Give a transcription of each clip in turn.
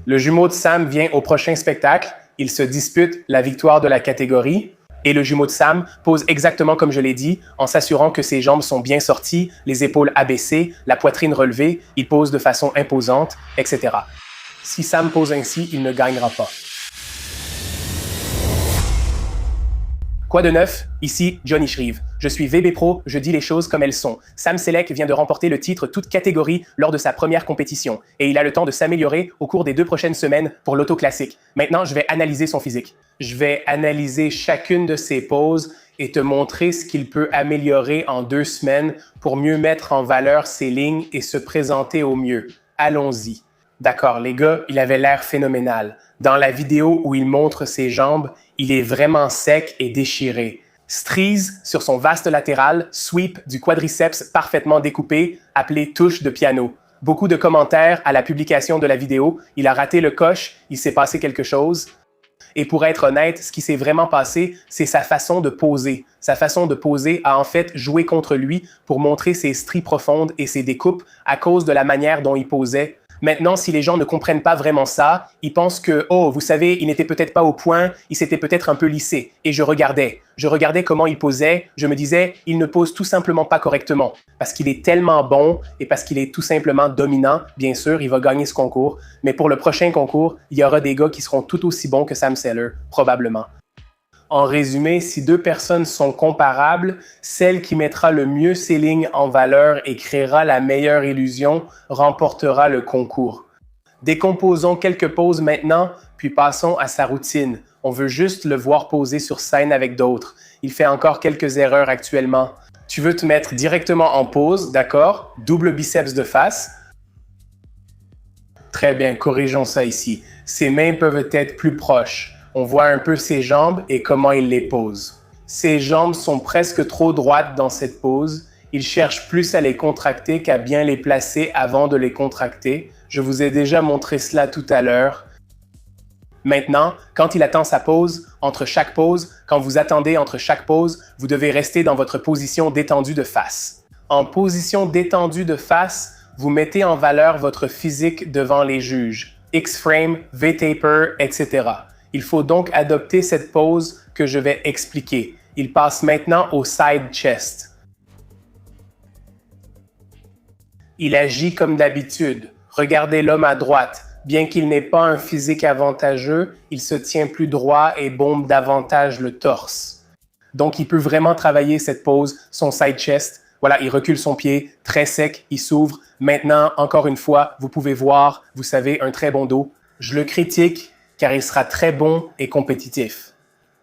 Le jumeau de Sam vient au prochain spectacle. Il se dispute la victoire de la catégorie. Et le jumeau de Sam pose exactement comme je l'ai dit, en s'assurant que ses jambes sont bien sorties, les épaules abaissées, la poitrine relevée. Il pose de façon imposante, etc. Si Sam pose ainsi, il ne gagnera pas. Quoi de neuf? Ici, Johnny Shrieve. Je suis VB Pro, je dis les choses comme elles sont. Sam Selleck vient de remporter le titre toute catégorie lors de sa première compétition et il a le temps de s'améliorer au cours des 2 prochaines semaines pour l'auto classique. Maintenant, je vais analyser son physique. Je vais analyser chacune de ses poses et te montrer ce qu'il peut améliorer en 2 semaines pour mieux mettre en valeur ses lignes et se présenter au mieux. Allons-y. D'accord, les gars, il avait l'air phénoménal. Dans la vidéo où il montre ses jambes, il est vraiment sec et déchiré. Streeze sur son vaste latéral, sweep du quadriceps parfaitement découpé, appelé touche de piano. Beaucoup de commentaires à la publication de la vidéo. Il a raté le coche, il s'est passé quelque chose. Et pour être honnête, ce qui s'est vraiment passé, c'est sa façon de poser. Sa façon de poser a en fait joué contre lui pour montrer ses stries profondes et ses découpes à cause de la manière dont il posait. Maintenant, si les gens ne comprennent pas vraiment ça, ils pensent que, oh, vous savez, il n'était peut-être pas au point, il s'était peut-être un peu lissé. Et je regardais comment il posait, je me disais, il ne pose tout simplement pas correctement. Parce qu'il est tellement bon et parce qu'il est tout simplement dominant, bien sûr, il va gagner ce concours. Mais pour le prochain concours, il y aura des gars qui seront tout aussi bons que Sam Seller, probablement. En résumé, si 2 personnes sont comparables, celle qui mettra le mieux ses lignes en valeur et créera la meilleure illusion remportera le concours. Décomposons quelques poses maintenant, puis passons à sa routine. On veut juste le voir poser sur scène avec d'autres. Il fait encore quelques erreurs actuellement. Tu veux te mettre directement en pose, d'accord? Double biceps de face. Très bien, corrigeons ça ici. Ses mains peuvent être plus proches. On voit un peu ses jambes et comment il les pose. Ses jambes sont presque trop droites dans cette pose. Il cherche plus à les contracter qu'à bien les placer avant de les contracter. Je vous ai déjà montré cela tout à l'heure. Maintenant, quand il attend sa pose, quand vous attendez entre chaque pose, vous devez rester dans votre position détendue de face. En position détendue de face, vous mettez en valeur votre physique devant les juges. X-frame, V-taper, etc. Il faut donc adopter cette pose que je vais expliquer. Il passe maintenant au side chest. Il agit comme d'habitude. Regardez l'homme à droite. Bien qu'il n'ait pas un physique avantageux, il se tient plus droit et bombe davantage le torse. Donc, il peut vraiment travailler cette pose, son side chest. Voilà, il recule son pied, très sec, il s'ouvre. Maintenant, encore une fois, vous pouvez voir, vous savez, un très bon dos. Je le critique, car il sera très bon et compétitif.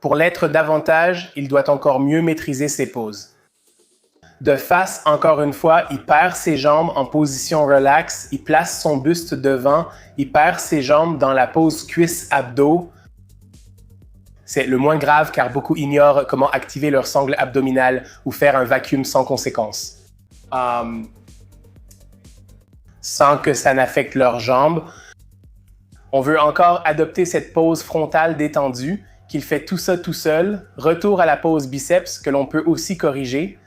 Pour l'être davantage, il doit encore mieux maîtriser ses poses. De face, encore une fois, il perd ses jambes en position relax, il place son buste devant, il perd ses jambes dans la pose cuisse-abdos. C'est le moins grave car beaucoup ignorent comment activer leur sangle abdominale ou faire un vacuum sans conséquence. Sans que ça n'affecte leurs jambes. On veut encore adopter cette pose frontale détendue, qu'il fait tout ça tout seul. Retour à la pose biceps que l'on peut aussi corriger.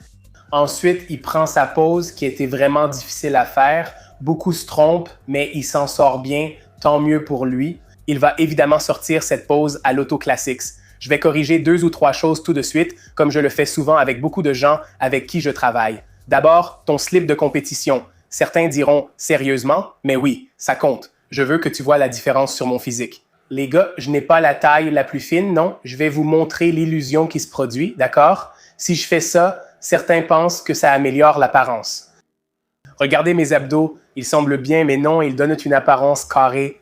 Ensuite, il prend sa pose qui était vraiment difficile à faire. Beaucoup se trompent, mais il s'en sort bien, tant mieux pour lui. Il va évidemment sortir cette pose à l'auto classics. Je vais corriger 2 ou 3 choses tout de suite, comme je le fais souvent avec beaucoup de gens avec qui je travaille. D'abord, ton slip de compétition. Certains diront « sérieusement ?» Mais oui, ça compte. Je veux que tu vois la différence sur mon physique. Les gars, je n'ai pas la taille la plus fine, non. Je vais vous montrer l'illusion qui se produit, d'accord? Si je fais ça, certains pensent que ça améliore l'apparence. Regardez mes abdos, ils semblent bien, mais non, ils donnent une apparence carrée.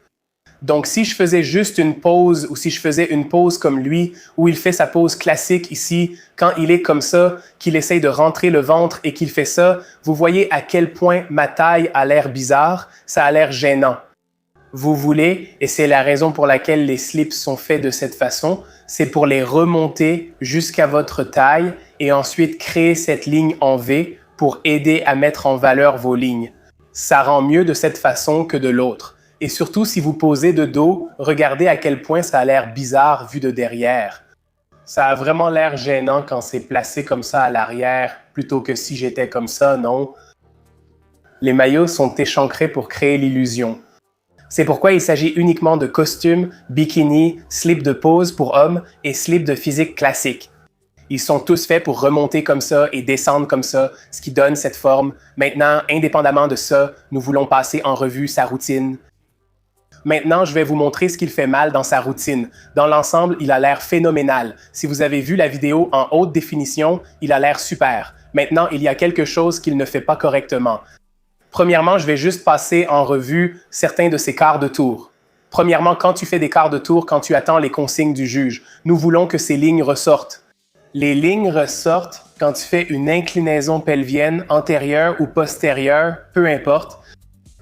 Donc, si je faisais juste une pose, ou si je faisais une pose comme lui, où il fait sa pose classique ici, quand il est comme ça, qu'il essaye de rentrer le ventre et qu'il fait ça, vous voyez à quel point ma taille a l'air bizarre, ça a l'air gênant. Vous voulez, et c'est la raison pour laquelle les slips sont faits de cette façon, c'est pour les remonter jusqu'à votre taille et ensuite créer cette ligne en V pour aider à mettre en valeur vos lignes. Ça rend mieux de cette façon que de l'autre. Et surtout, si vous posez de dos, regardez à quel point ça a l'air bizarre vu de derrière. Ça a vraiment l'air gênant quand c'est placé comme ça à l'arrière, plutôt que si j'étais comme ça, non? Les maillots sont échancrés pour créer l'illusion. C'est pourquoi il s'agit uniquement de costumes, bikini, slip de pose pour hommes et slip de physique classique. Ils sont tous faits pour remonter comme ça et descendre comme ça, ce qui donne cette forme. Maintenant, indépendamment de ça, nous voulons passer en revue sa routine. Maintenant, je vais vous montrer ce qu'il fait mal dans sa routine. Dans l'ensemble, il a l'air phénoménal. Si vous avez vu la vidéo en haute définition, il a l'air super. Maintenant, il y a quelque chose qu'il ne fait pas correctement. Premièrement, je vais juste passer en revue certains de ses quarts de tour. Premièrement, quand tu fais des quarts de tour, quand tu attends les consignes du juge, nous voulons que ces lignes ressortent. Les lignes ressortent quand tu fais une inclinaison pelvienne antérieure ou postérieure, peu importe.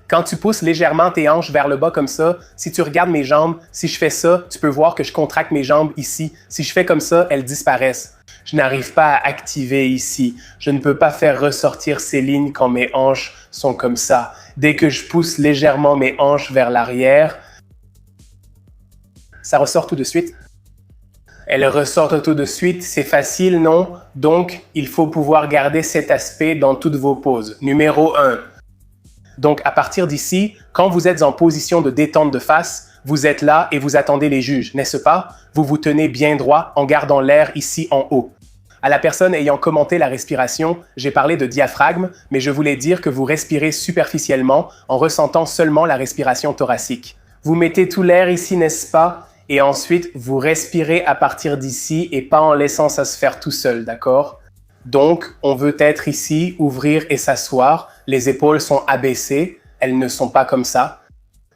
Quand tu pousses légèrement tes hanches vers le bas comme ça, si tu regardes mes jambes, si je fais ça, tu peux voir que je contracte mes jambes ici. Si je fais comme ça, elles disparaissent. Je n'arrive pas à activer ici. Je ne peux pas faire ressortir ces lignes quand mes hanches sont comme ça. Dès que je pousse légèrement mes hanches vers l'arrière, ça ressort tout de suite. Elles ressortent tout de suite, c'est facile, non? Donc, il faut pouvoir garder cet aspect dans toutes vos poses. Numéro 1. Donc, à partir d'ici, quand vous êtes en position de détente de face, vous êtes là et vous attendez les juges, n'est-ce pas? Vous vous tenez bien droit en gardant l'air ici en haut. À la personne ayant commenté la respiration, j'ai parlé de diaphragme, mais je voulais dire que vous respirez superficiellement en ressentant seulement la respiration thoracique. Vous mettez tout l'air ici, n'est-ce pas? Et ensuite, vous respirez à partir d'ici et pas en laissant ça se faire tout seul, d'accord? Donc, on veut être ici, ouvrir et s'asseoir. Les épaules sont abaissées, elles ne sont pas comme ça.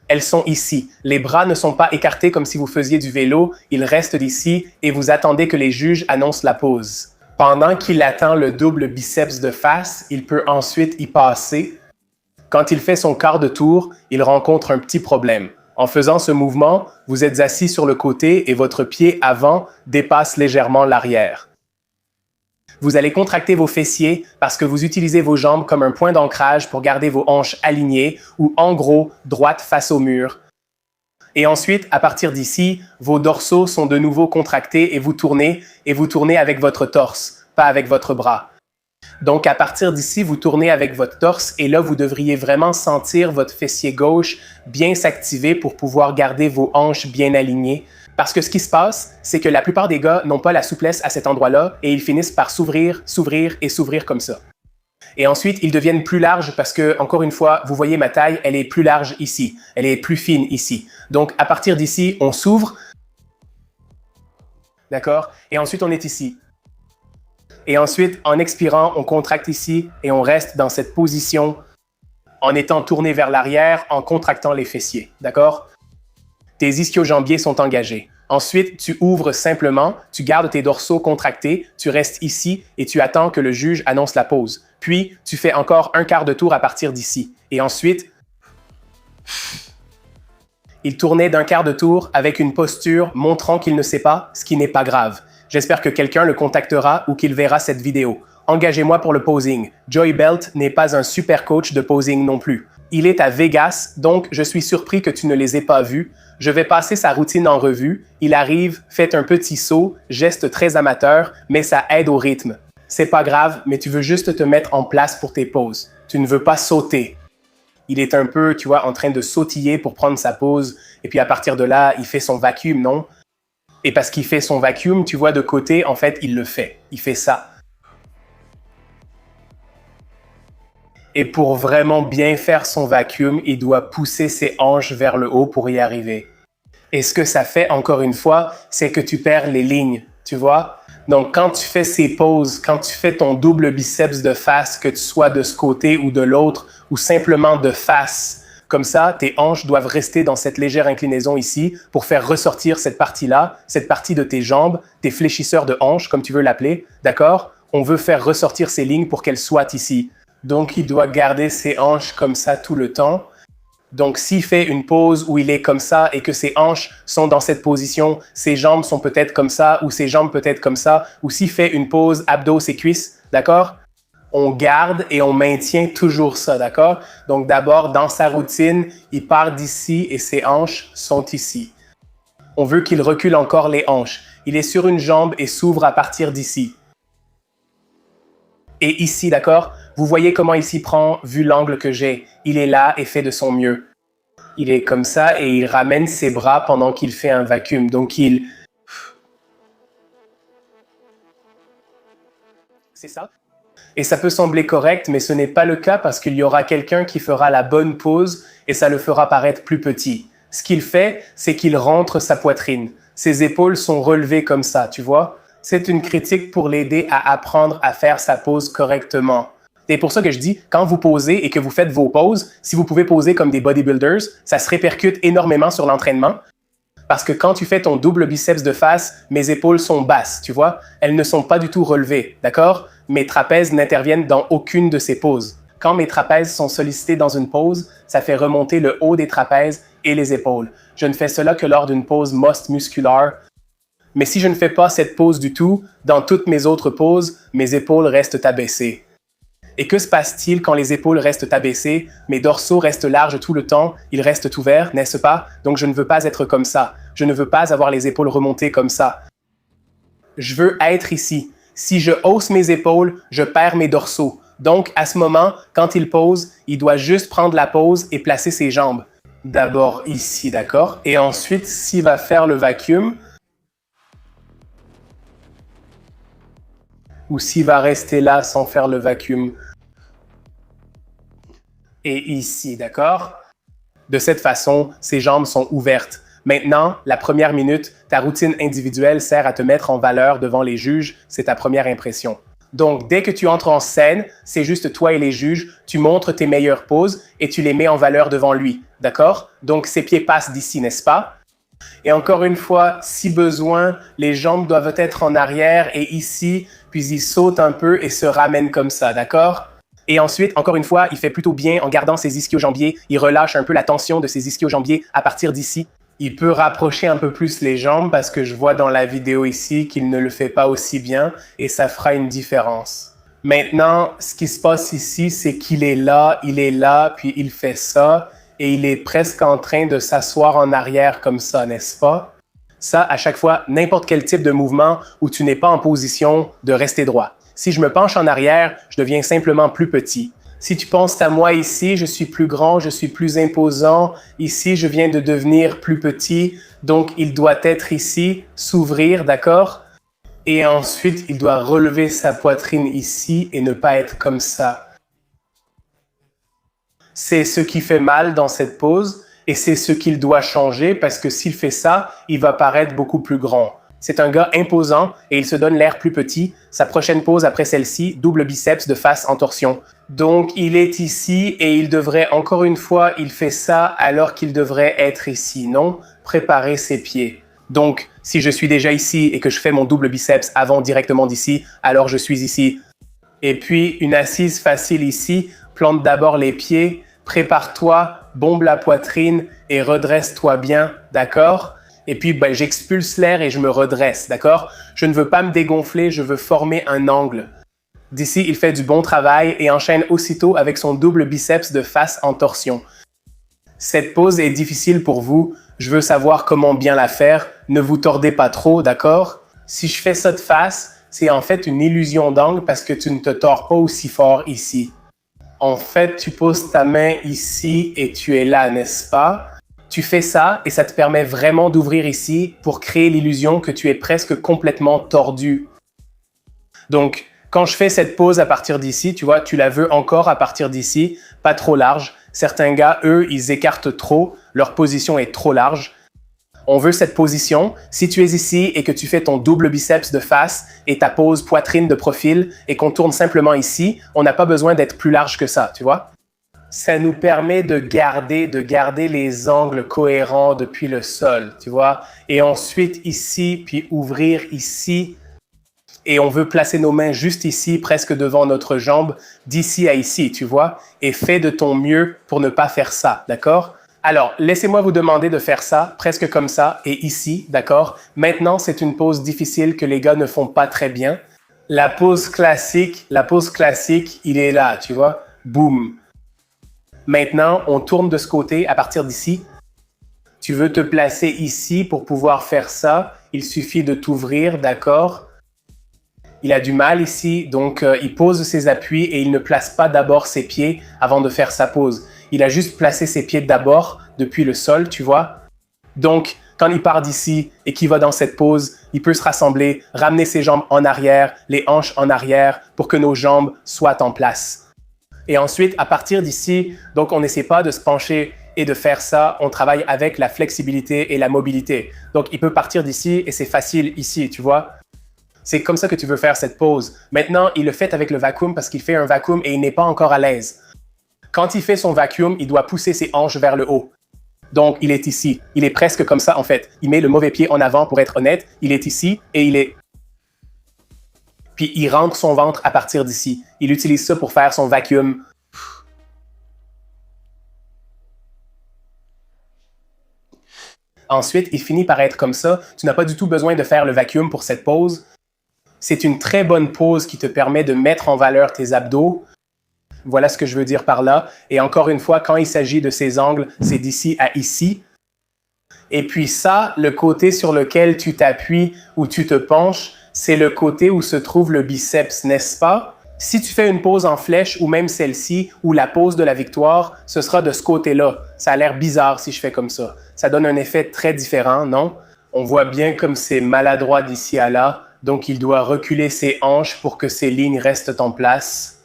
Elles sont ici. Les bras ne sont pas écartés comme si vous faisiez du vélo, ils restent ici et vous attendez que les juges annoncent la pause. Pendant qu'il attend le double biceps de face, il peut ensuite y passer. Quand il fait son quart de tour, il rencontre un petit problème. En faisant ce mouvement, vous êtes assis sur le côté et votre pied avant dépasse légèrement l'arrière. Vous allez contracter vos fessiers parce que vous utilisez vos jambes comme un point d'ancrage pour garder vos hanches alignées ou en gros, droite face au mur. Et ensuite, à partir d'ici, vos dorsaux sont de nouveau contractés et vous tournez avec votre torse, pas avec votre bras. Donc, à partir d'ici, vous tournez avec votre torse et là, vous devriez vraiment sentir votre fessier gauche bien s'activer pour pouvoir garder vos hanches bien alignées. Parce que ce qui se passe, c'est que la plupart des gars n'ont pas la souplesse à cet endroit-là et ils finissent par s'ouvrir, s'ouvrir et s'ouvrir comme ça. Et ensuite, ils deviennent plus larges parce que, encore une fois, vous voyez ma taille, elle est plus large ici, elle est plus fine ici. Donc, à partir d'ici, on s'ouvre, d'accord? Et ensuite, on est ici. Et ensuite, en expirant, on contracte ici et on reste dans cette position en étant tourné vers l'arrière, en contractant les fessiers, d'accord? Tes ischio-jambiers sont engagés. Ensuite, tu ouvres simplement, tu gardes tes dorsaux contractés, tu restes ici et tu attends que le juge annonce la pause. Puis, tu fais encore un quart de tour à partir d'ici. Et ensuite, il tournait d'un quart de tour avec une posture montrant qu'il ne sait pas, ce qui n'est pas grave. J'espère que quelqu'un le contactera ou qu'il verra cette vidéo. Engagez-moi pour le posing. Joey Belt n'est pas un super coach de posing non plus. Il est à Vegas, donc je suis surpris que tu ne les aies pas vus. Je vais passer sa routine en revue. Il arrive, fait un petit saut, geste très amateur, mais ça aide au rythme. C'est pas grave, mais tu veux juste te mettre en place pour tes poses. Tu ne veux pas sauter. Il est un peu, tu vois, en train de sautiller pour prendre sa pose, et puis à partir de là, il fait son vacuum, non? Et parce qu'il fait son vacuum, tu vois, de côté, en fait, il le fait. Il fait ça. Et pour vraiment bien faire son vacuum, il doit pousser ses hanches vers le haut pour y arriver. Et ce que ça fait, encore une fois, c'est que tu perds les lignes, tu vois? Donc, quand tu fais ces poses, quand tu fais ton double biceps de face, que tu sois de ce côté ou de l'autre, ou simplement de face, comme ça, tes hanches doivent rester dans cette légère inclinaison ici pour faire ressortir cette partie-là, cette partie de tes jambes, tes fléchisseurs de hanches, comme tu veux l'appeler, d'accord? On veut faire ressortir ces lignes pour qu'elles soient ici. Donc, il doit garder ses hanches comme ça tout le temps. Donc, s'il fait une pose où il est comme ça et que ses hanches sont dans cette position, ses jambes sont peut-être comme ça ou ses jambes peut-être comme ça, ou s'il fait une pose abdos et cuisses, d'accord? On garde et on maintient toujours ça, d'accord? Donc, d'abord, dans sa routine, il part d'ici et ses hanches sont ici. On veut qu'il recule encore les hanches. Il est sur une jambe et s'ouvre à partir d'ici. Et ici, d'accord? Vous voyez comment il s'y prend, vu l'angle que j'ai. Il est là et fait de son mieux. il est comme ça et il ramène ses bras pendant qu'il fait un vacuum. Donc c'est ça. Et ça peut sembler correct, mais ce n'est pas le cas parce qu'il y aura quelqu'un qui fera la bonne pose et ça le fera paraître plus petit. Ce qu'il fait, c'est qu'il rentre sa poitrine. Ses épaules sont relevées comme ça, tu vois? C'est une critique pour l'aider à apprendre à faire sa pose correctement. C'est pour ça que je dis, quand vous posez et que vous faites vos poses, si vous pouvez poser comme des bodybuilders, ça se répercute énormément sur l'entraînement. Parce que quand tu fais ton double biceps de face, mes épaules sont basses, tu vois? Elles ne sont pas du tout relevées, d'accord? Mes trapèzes n'interviennent dans aucune de ces poses. Quand mes trapèzes sont sollicités dans une pose, ça fait remonter le haut des trapèzes et les épaules. Je ne fais cela que lors d'une pose most musculaire. Mais si je ne fais pas cette pose du tout, dans toutes mes autres poses, mes épaules restent abaissées. Et que se passe-t-il quand les épaules restent abaissées? Mes dorsaux restent larges tout le temps, ils restent ouverts, n'est-ce pas? Donc je ne veux pas être comme ça. Je ne veux pas avoir les épaules remontées comme ça. Je veux être ici. Si je hausse mes épaules, je perds mes dorsaux. Donc à ce moment, quand il pose, il doit juste prendre la pose et placer ses jambes. D'abord ici, d'accord? Et ensuite, s'il va faire le vacuum, ou s'il va rester là sans faire le vacuum, et ici, d'accord? De cette façon, ses jambes sont ouvertes. Maintenant, la première minute, ta routine individuelle sert à te mettre en valeur devant les juges, c'est ta première impression. Donc, dès que tu entres en scène, c'est juste toi et les juges, tu montres tes meilleures poses et tu les mets en valeur devant lui, d'accord? Donc, ses pieds passent d'ici, n'est-ce pas? Et encore une fois, si besoin, les jambes doivent être en arrière et ici, puis il saute un peu et se ramène comme ça, d'accord? Et ensuite, encore une fois, il fait plutôt bien en gardant ses ischio-jambiers. Il relâche un peu la tension de ses ischio-jambiers à partir d'ici. Il peut rapprocher un peu plus les jambes parce que je vois dans la vidéo ici qu'il ne le fait pas aussi bien et ça fera une différence. Maintenant, ce qui se passe ici, c'est qu'il est là, puis il fait ça et il est presque en train de s'asseoir en arrière comme ça, n'est-ce pas? Ça, à chaque fois, n'importe quel type de mouvement où tu n'es pas en position de rester droit. Si je me penche en arrière, je deviens simplement plus petit. Si tu penses à moi ici, je suis plus grand, je suis plus imposant. Ici, je viens de devenir plus petit. Donc, il doit être ici, s'ouvrir, d'accord? Et ensuite, il doit relever sa poitrine ici et ne pas être comme ça. C'est ce qui fait mal dans cette pose et c'est ce qu'il doit changer parce que s'il fait ça, il va paraître beaucoup plus grand. C'est un gars imposant et il se donne l'air plus petit. Sa prochaine pose après celle-ci, double biceps de face en torsion. Donc, il est ici et il devrait, encore une fois, il fait ça alors qu'il devrait être ici, non? Préparer ses pieds. Donc, si je suis déjà ici et que je fais mon double biceps avant directement d'ici, alors je suis ici. Et puis, une assise facile ici, plante d'abord les pieds, prépare-toi, bombe la poitrine et redresse-toi bien, d'accord? Et puis, j'expulse l'air et je me redresse, d'accord? Je ne veux pas me dégonfler, je veux former un angle. D'ici, il fait du bon travail et enchaîne aussitôt avec son double biceps de face en torsion. Cette pose est difficile pour vous, je veux savoir comment bien la faire, ne vous tordez pas trop, d'accord? Si je fais ça de face, c'est en fait une illusion d'angle parce que tu ne te tords pas aussi fort ici. En fait, tu poses ta main ici et tu es là, n'est-ce pas? Tu fais ça et ça te permet vraiment d'ouvrir ici pour créer l'illusion que tu es presque complètement tordu. Donc, quand je fais cette pose à partir d'ici, tu vois, tu la veux encore à partir d'ici, pas trop large. Certains gars, eux, ils écartent trop, leur position est trop large. On veut cette position. Si tu es ici et que tu fais ton double biceps de face et ta pose poitrine de profil et qu'on tourne simplement ici, on n'a pas besoin d'être plus large que ça, tu vois? Ça nous permet de garder les angles cohérents depuis le sol, tu vois? Et ensuite ici, puis ouvrir ici. Et on veut placer nos mains juste ici, presque devant notre jambe, d'ici à ici, tu vois? Et fais de ton mieux pour ne pas faire ça, d'accord? Alors, laissez-moi vous demander de faire ça, presque comme ça, et ici, d'accord? Maintenant, c'est une pose difficile que les gars ne font pas très bien. La pose classique, il est là, tu vois? Boum! Maintenant, on tourne de ce côté à partir d'ici. Tu veux te placer ici pour pouvoir faire ça. Il suffit de t'ouvrir, d'accord? Il a du mal ici, donc il pose ses appuis et il ne place pas d'abord ses pieds avant de faire sa pose. Il a juste placé ses pieds d'abord depuis le sol, tu vois. Donc, quand il part d'ici et qu'il va dans cette pose, il peut se rassembler, ramener ses jambes en arrière, les hanches en arrière pour que nos jambes soient en place. Et ensuite, à partir d'ici, donc on n'essaie pas de se pencher et de faire ça, on travaille avec la flexibilité et la mobilité. Donc, il peut partir d'ici et c'est facile ici, tu vois. C'est comme ça que tu veux faire cette pose. Maintenant, il le fait avec le vacuum parce qu'il fait un vacuum et il n'est pas encore à l'aise. Quand il fait son vacuum, il doit pousser ses hanches vers le haut. Donc, il est ici. Il est presque comme ça, en fait. Il met le mauvais pied en avant pour être honnête. Il est ici et il est... Puis, il rentre son ventre à partir d'ici. Il utilise ça pour faire son vacuum. Ensuite, il finit par être comme ça. Tu n'as pas du tout besoin de faire le vacuum pour cette pose. C'est une très bonne pose qui te permet de mettre en valeur tes abdos. Voilà ce que je veux dire par là. Et encore une fois, quand il s'agit de ces angles, c'est d'ici à ici. Et puis ça, le côté sur lequel tu t'appuies ou tu te penches, c'est le côté où se trouve le biceps, n'est-ce pas? Si tu fais une pose en flèche ou même celle-ci, ou la pose de la victoire, ce sera de ce côté-là. Ça a l'air bizarre si je fais comme ça. Ça donne un effet très différent, non? On voit bien comme c'est maladroit d'ici à là. Donc, il doit reculer ses hanches pour que ses lignes restent en place.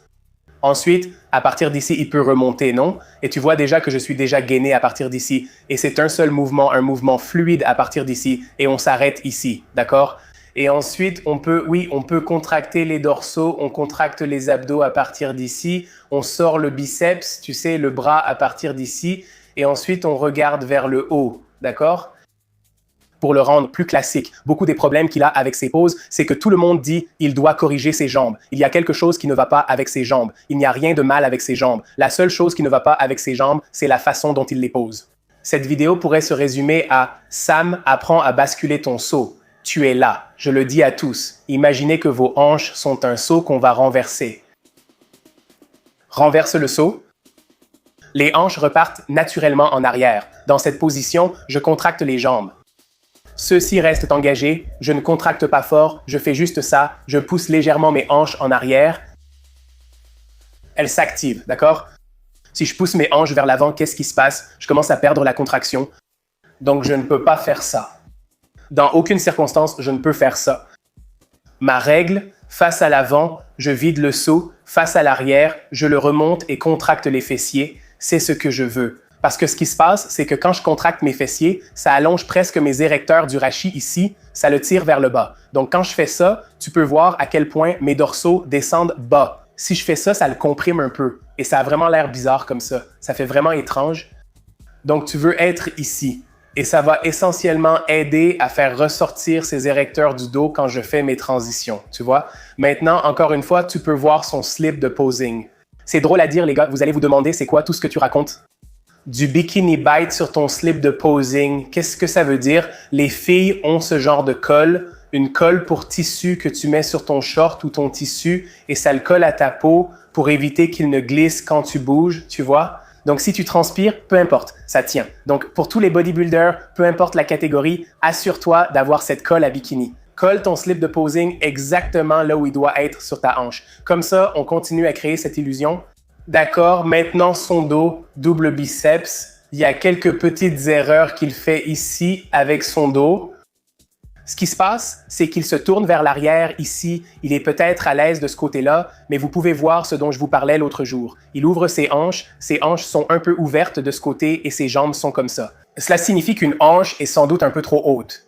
Ensuite, à partir d'ici, il peut remonter, non? Et tu vois déjà que je suis déjà gainé à partir d'ici. Et c'est un seul mouvement, un mouvement fluide à partir d'ici. Et on s'arrête ici, d'accord? Et ensuite, on peut contracter les dorsaux, on contracte les abdos à partir d'ici. On sort le biceps, tu sais, le bras à partir d'ici. Et ensuite, on regarde vers le haut, d'accord? Pour le rendre plus classique. Beaucoup des problèmes qu'il a avec ses poses, c'est que tout le monde dit il doit corriger ses jambes. Il y a quelque chose qui ne va pas avec ses jambes. Il n'y a rien de mal avec ses jambes. La seule chose qui ne va pas avec ses jambes, c'est la façon dont il les pose. Cette vidéo pourrait se résumer à « Sam apprend à basculer ton seau. Tu es là. Je le dis à tous. Imaginez que vos hanches sont un seau qu'on va renverser. Renverse le seau. Les hanches repartent naturellement en arrière. Dans cette position, je contracte les jambes. Ceux-ci restent engagés, je ne contracte pas fort, je fais juste ça, je pousse légèrement mes hanches en arrière. Elles s'activent, d'accord? Si je pousse mes hanches vers l'avant, qu'est-ce qui se passe? Je commence à perdre la contraction. Donc, je ne peux pas faire ça. Dans aucune circonstance, je ne peux faire ça. Ma règle, face à l'avant, je vide le seau, face à l'arrière, je le remonte et contracte les fessiers. C'est ce que je veux. Parce que ce qui se passe, c'est que quand je contracte mes fessiers, ça allonge presque mes érecteurs du rachis ici, ça le tire vers le bas. Donc quand je fais ça, tu peux voir à quel point mes dorsaux descendent bas. Si je fais ça, ça le comprime un peu. Et ça a vraiment l'air bizarre comme ça. Ça fait vraiment étrange. Donc tu veux être ici. Et ça va essentiellement aider à faire ressortir ces érecteurs du dos quand je fais mes transitions, tu vois. Maintenant, encore une fois, tu peux voir son slip de posing. C'est drôle à dire, les gars. Vous allez vous demander, c'est quoi tout ce que tu racontes? Du bikini bite sur ton slip de posing. Qu'est-ce que ça veut dire? Les filles ont ce genre de colle, une colle pour tissu que tu mets sur ton short ou ton tissu et ça le colle à ta peau pour éviter qu'il ne glisse quand tu bouges, tu vois? Donc, si tu transpires, peu importe, ça tient. Donc, pour tous les bodybuilders, peu importe la catégorie, assure-toi d'avoir cette colle à bikini. Colle ton slip de posing exactement là où il doit être sur ta hanche. Comme ça, on continue à créer cette illusion. D'accord, maintenant son dos, double biceps. Il y a quelques petites erreurs qu'il fait ici avec son dos. Ce qui se passe, c'est qu'il se tourne vers l'arrière ici. Il est peut-être à l'aise de ce côté-là, mais vous pouvez voir ce dont je vous parlais l'autre jour. Il ouvre ses hanches sont un peu ouvertes de ce côté et ses jambes sont comme ça. Cela signifie qu'une hanche est sans doute un peu trop haute.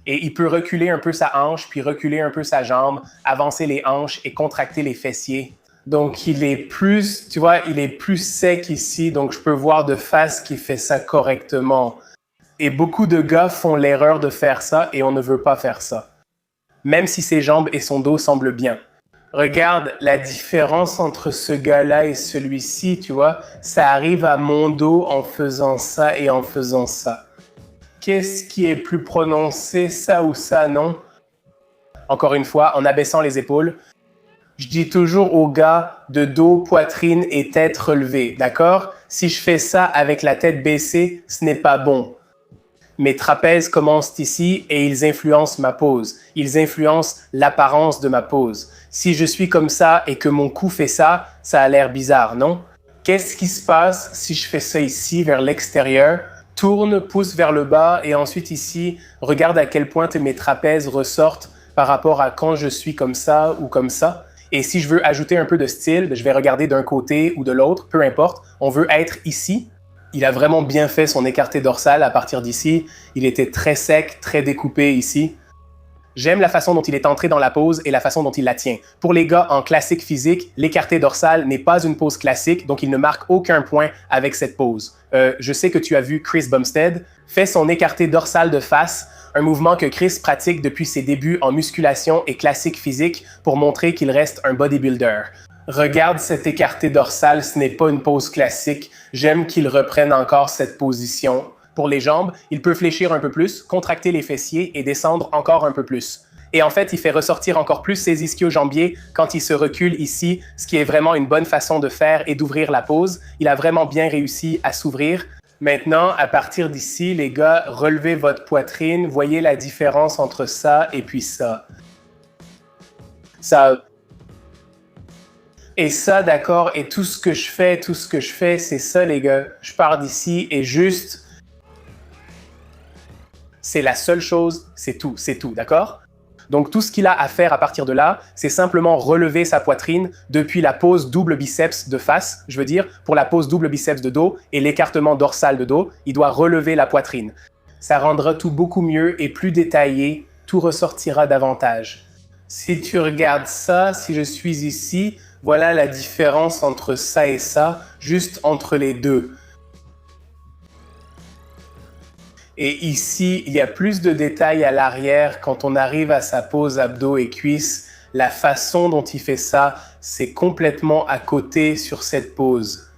Et il peut reculer un peu sa hanche, puis reculer un peu sa jambe, avancer les hanches et contracter les fessiers. Donc, il est plus, tu vois, il est plus sec ici, donc je peux voir de face qu'il fait ça correctement. Et beaucoup de gars font l'erreur de faire ça et on ne veut pas faire ça. Même si ses jambes et son dos semblent bien. Regarde la différence entre ce gars-là et celui-ci, tu vois. Ça arrive à mon dos en faisant ça et en faisant ça. Qu'est-ce qui est plus prononcé, ça ou ça, non? Encore une fois, en abaissant les épaules. Je dis toujours aux gars de dos, poitrine et tête relevée, d'accord? Si je fais ça avec la tête baissée, ce n'est pas bon. Mes trapèzes commencent ici et ils influencent ma pose. Ils influencent l'apparence de ma pose. Si je suis comme ça et que mon cou fait ça, ça a l'air bizarre, non? Qu'est-ce qui se passe si je fais ça ici, vers l'extérieur? Tourne, pousse vers le bas et ensuite ici, regarde à quel point mes trapèzes ressortent par rapport à quand je suis comme ça ou comme ça. Et si je veux ajouter un peu de style, je vais regarder d'un côté ou de l'autre, peu importe. On veut être ici. Il a vraiment bien fait son écarté dorsal à partir d'ici. Il était très sec, très découpé ici. J'aime la façon dont il est entré dans la pose et la façon dont il la tient. Pour les gars en classique physique, l'écarté dorsal n'est pas une pose classique, donc il ne marque aucun point avec cette pose. Je sais que tu as vu Chris Bumstead fait son écarté dorsal de face, un mouvement que Chris pratique depuis ses débuts en musculation et classique physique pour montrer qu'il reste un bodybuilder. Regarde cet écarté dorsal, ce n'est pas une pose classique. J'aime qu'il reprenne encore cette position. Pour les jambes, il peut fléchir un peu plus, contracter les fessiers et descendre encore un peu plus. Et en fait, il fait ressortir encore plus ses ischio-jambiers quand il se recule ici, ce qui est vraiment une bonne façon de faire et d'ouvrir la pose. Il a vraiment bien réussi à s'ouvrir. Maintenant, à partir d'ici, les gars, relevez votre poitrine. Voyez la différence entre ça et puis ça. Ça... Et ça, d'accord, et tout ce que je fais, c'est ça, les gars. Je pars d'ici et juste... C'est la seule chose, c'est tout, d'accord? Donc tout ce qu'il a à faire à partir de là, c'est simplement relever sa poitrine depuis la pose double biceps de face, je veux dire, pour la pose double biceps de dos et l'écartement dorsal de dos, il doit relever la poitrine. Ça rendra tout beaucoup mieux et plus détaillé, tout ressortira davantage. Si tu regardes ça, si je suis ici, voilà la différence entre ça et ça, juste entre les deux. Et ici, il y a plus de détails à l'arrière quand on arrive à sa pose abdos et cuisses. La façon dont il fait ça, c'est complètement à côté sur cette pose.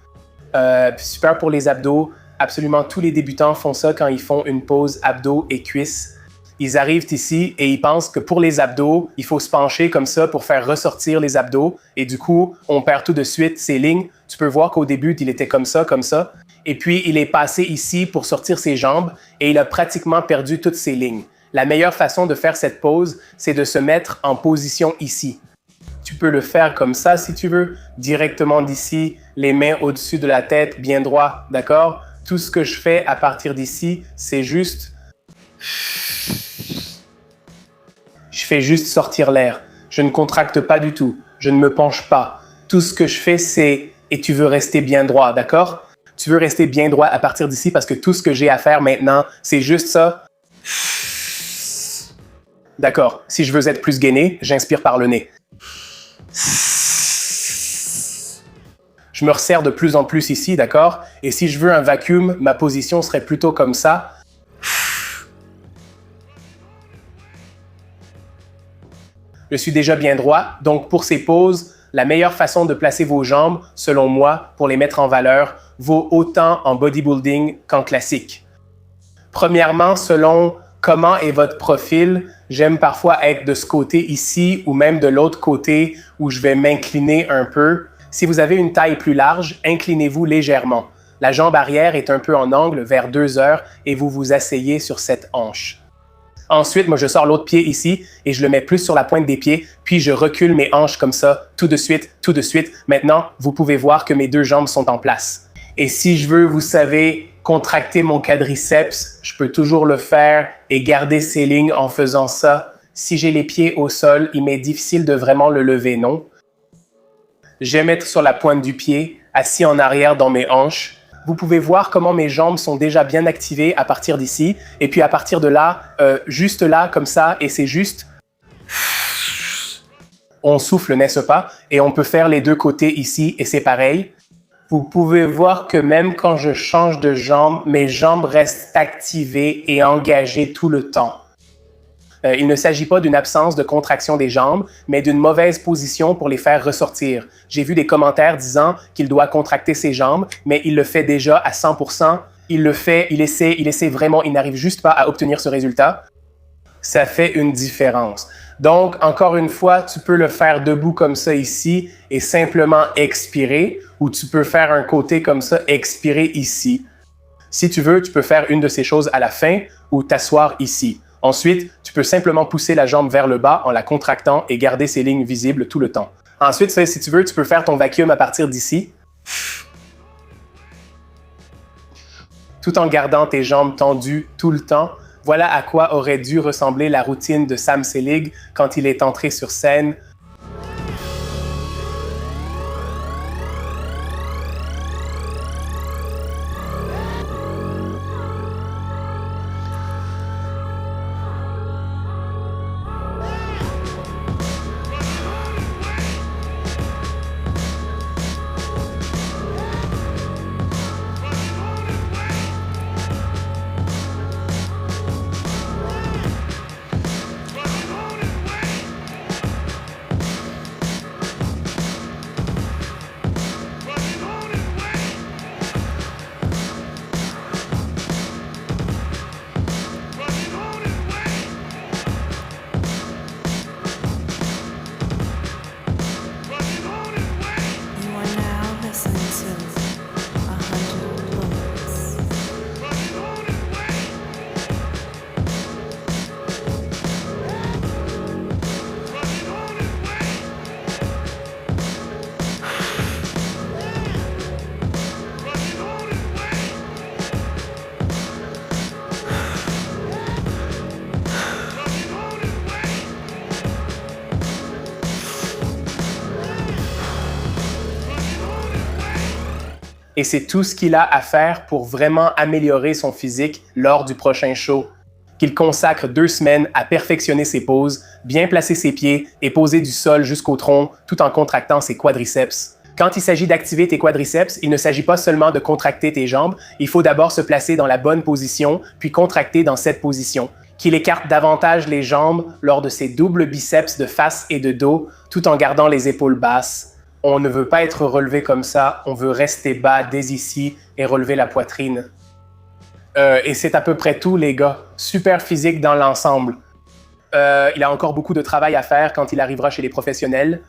Super pour les abdos. Absolument tous les débutants font ça quand ils font une pose abdos et cuisses. Ils arrivent ici et ils pensent que pour les abdos, il faut se pencher comme ça pour faire ressortir les abdos. Et du coup, on perd tout de suite ces lignes. Tu peux voir qu'au début, il était comme ça, comme ça. Et puis, il est passé ici pour sortir ses jambes et il a pratiquement perdu toutes ses lignes. La meilleure façon de faire cette pose, c'est de se mettre en position ici. Tu peux le faire comme ça si tu veux, directement d'ici, les mains au-dessus de la tête, bien droit, d'accord? Tout ce que je fais à partir d'ici, c'est juste... Je fais juste sortir l'air. Je ne contracte pas du tout. Je ne me penche pas. Tout ce que je fais, c'est... Et tu veux rester bien droit, d'accord? Tu veux rester bien droit à partir d'ici parce que tout ce que j'ai à faire maintenant, c'est juste ça. D'accord. Si je veux être plus gainé, j'inspire par le nez. Je me resserre de plus en plus ici, d'accord? Et si je veux un vacuum, ma position serait plutôt comme ça. Je suis déjà bien droit, donc pour ces poses, la meilleure façon de placer vos jambes, selon moi, pour les mettre en valeur, vaut autant en bodybuilding qu'en classique. Premièrement, selon comment est votre profil, j'aime parfois être de ce côté ici ou même de l'autre côté où je vais m'incliner un peu. Si vous avez une taille plus large, inclinez-vous légèrement. La jambe arrière est un peu en angle vers 2 heures et vous vous asseyez sur cette hanche. Ensuite, moi, je sors l'autre pied ici et je le mets plus sur la pointe des pieds, puis je recule mes hanches comme ça, tout de suite, tout de suite. Maintenant, vous pouvez voir que mes deux jambes sont en place. Et si je veux, vous savez, contracter mon quadriceps, je peux toujours le faire et garder ces lignes en faisant ça. Si j'ai les pieds au sol, il m'est difficile de vraiment le lever, non? J'aime être sur la pointe du pied, assis en arrière dans mes hanches. Vous pouvez voir comment mes jambes sont déjà bien activées à partir d'ici. Et puis à partir de là, juste là, comme ça, et c'est juste... On souffle, n'est-ce pas? Et on peut faire les deux côtés ici, et c'est pareil. Vous pouvez voir que même quand je change de jambe, mes jambes restent activées et engagées tout le temps. Il ne s'agit pas d'une absence de contraction des jambes, mais d'une mauvaise position pour les faire ressortir. J'ai vu des commentaires disant qu'il doit contracter ses jambes, mais il le fait déjà à 100%. Il le fait, il essaie vraiment, il n'arrive juste pas à obtenir ce résultat. Ça fait une différence. Donc, encore une fois, tu peux le faire debout comme ça ici et simplement expirer, ou tu peux faire un côté comme ça, expirer ici. Si tu veux, tu peux faire une de ces choses à la fin ou t'asseoir ici. Ensuite, tu peux simplement pousser la jambe vers le bas en la contractant et garder ces lignes visibles tout le temps. Ensuite, si tu veux, tu peux faire ton vacuum à partir d'ici. tout en gardant tes jambes tendues tout le temps. Voilà à quoi aurait dû ressembler la routine de Sam Selig quand il est entré sur scène. Et c'est tout ce qu'il a à faire pour vraiment améliorer son physique lors du prochain show. Qu'il consacre 2 semaines à perfectionner ses poses, bien placer ses pieds et poser du sol jusqu'au tronc tout en contractant ses quadriceps. Quand il s'agit d'activer tes quadriceps, il ne s'agit pas seulement de contracter tes jambes, il faut d'abord se placer dans la bonne position, puis contracter dans cette position. Qu'il écarte davantage les jambes lors de ses doubles biceps de face et de dos, tout en gardant les épaules basses. On ne veut pas être relevé comme ça, on veut rester bas dès ici et relever la poitrine. Et c'est à peu près tout, les gars. Super physique dans l'ensemble. Il a encore beaucoup de travail à faire quand il arrivera chez les professionnels.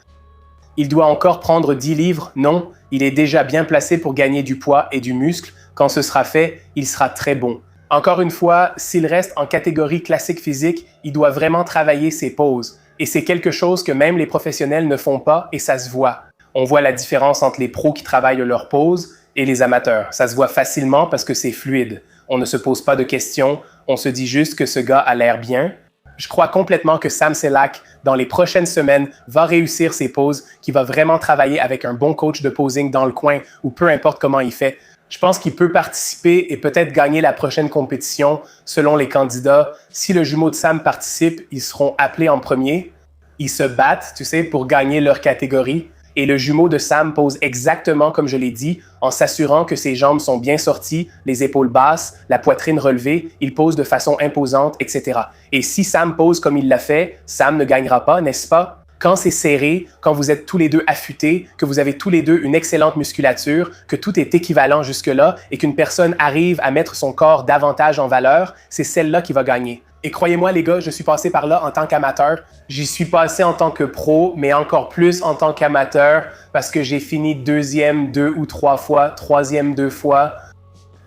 Il doit encore prendre 10 livres? Non, il est déjà bien placé pour gagner du poids et du muscle. Quand ce sera fait, il sera très bon. Encore une fois, s'il reste en catégorie classique physique, il doit vraiment travailler ses poses. Et c'est quelque chose que même les professionnels ne font pas et ça se voit. On voit la différence entre les pros qui travaillent leurs poses et les amateurs. Ça se voit facilement parce que c'est fluide. On ne se pose pas de questions, on se dit juste que ce gars a l'air bien. Je crois complètement que Sam Selak, dans les prochaines semaines, va réussir ses poses, qu'il va vraiment travailler avec un bon coach de posing dans le coin ou peu importe comment il fait. Je pense qu'il peut participer et peut-être gagner la prochaine compétition selon les candidats. Si le jumeau de Sam participe, ils seront appelés en premier. Ils se battent, tu sais, pour gagner leur catégorie. Et le jumeau de Sam pose exactement comme je l'ai dit, en s'assurant que ses jambes sont bien sorties, les épaules basses, la poitrine relevée, il pose de façon imposante, etc. Et si Sam pose comme il l'a fait, Sam ne gagnera pas, n'est-ce pas? Quand c'est serré, quand vous êtes tous les deux affûtés, que vous avez tous les deux une excellente musculature, que tout est équivalent jusque-là et qu'une personne arrive à mettre son corps davantage en valeur, c'est celle-là qui va gagner. Et croyez-moi les gars, je suis passé par là en tant qu'amateur. J'y suis passé en tant que pro, mais encore plus en tant qu'amateur parce que j'ai fini 2e 2 ou 3 fois, 3e 2 fois.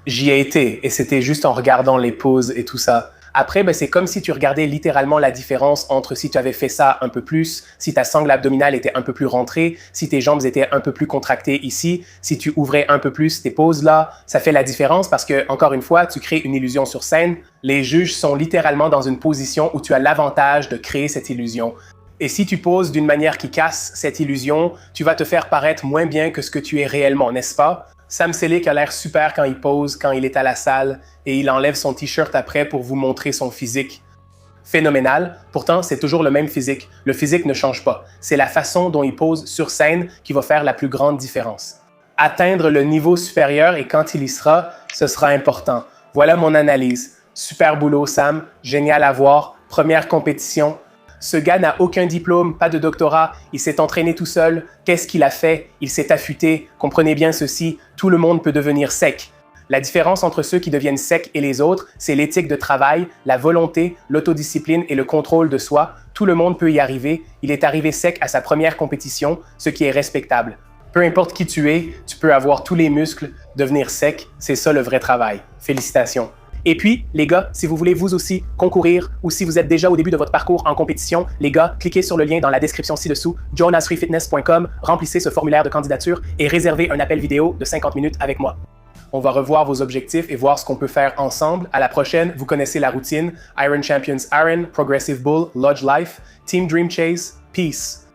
J'y ai été et c'était juste en regardant les poses et tout ça. Après, c'est comme si tu regardais littéralement la différence entre si tu avais fait ça un peu plus, si ta sangle abdominale était un peu plus rentrée, si tes jambes étaient un peu plus contractées ici, si tu ouvrais un peu plus tes poses là. Ça fait la différence parce que, encore une fois, tu crées une illusion sur scène. Les juges sont littéralement dans une position où tu as l'avantage de créer cette illusion. Et si tu poses d'une manière qui casse cette illusion, tu vas te faire paraître moins bien que ce que tu es réellement, n'est-ce pas? Sam Selek a l'air super quand il pose, quand il est à la salle, et il enlève son t-shirt après pour vous montrer son physique. Phénoménal, pourtant c'est toujours le même physique. Le physique ne change pas. C'est la façon dont il pose sur scène qui va faire la plus grande différence. Atteindre le niveau supérieur et quand il y sera, ce sera important. Voilà mon analyse. Super boulot Sam, génial à voir, première compétition. Ce gars n'a aucun diplôme, pas de doctorat, il s'est entraîné tout seul. Qu'est-ce qu'il a fait? Il s'est affûté. Comprenez bien ceci, tout le monde peut devenir sec. La différence entre ceux qui deviennent secs et les autres, c'est l'éthique de travail, la volonté, l'autodiscipline et le contrôle de soi. Tout le monde peut y arriver. Il est arrivé sec à sa première compétition, ce qui est respectable. Peu importe qui tu es, tu peux avoir tous les muscles, devenir sec, c'est ça le vrai travail. Félicitations. Et puis, les gars, si vous voulez vous aussi concourir ou si vous êtes déjà au début de votre parcours en compétition, les gars, cliquez sur le lien dans la description ci-dessous, joenasfreefitness.com, remplissez ce formulaire de candidature et réservez un appel vidéo de 50 minutes avec moi. On va revoir vos objectifs et voir ce qu'on peut faire ensemble. À la prochaine, vous connaissez la routine. Iron Champions Iron, Progressive Bull, Lodge Life, Team Dream Chase, Peace.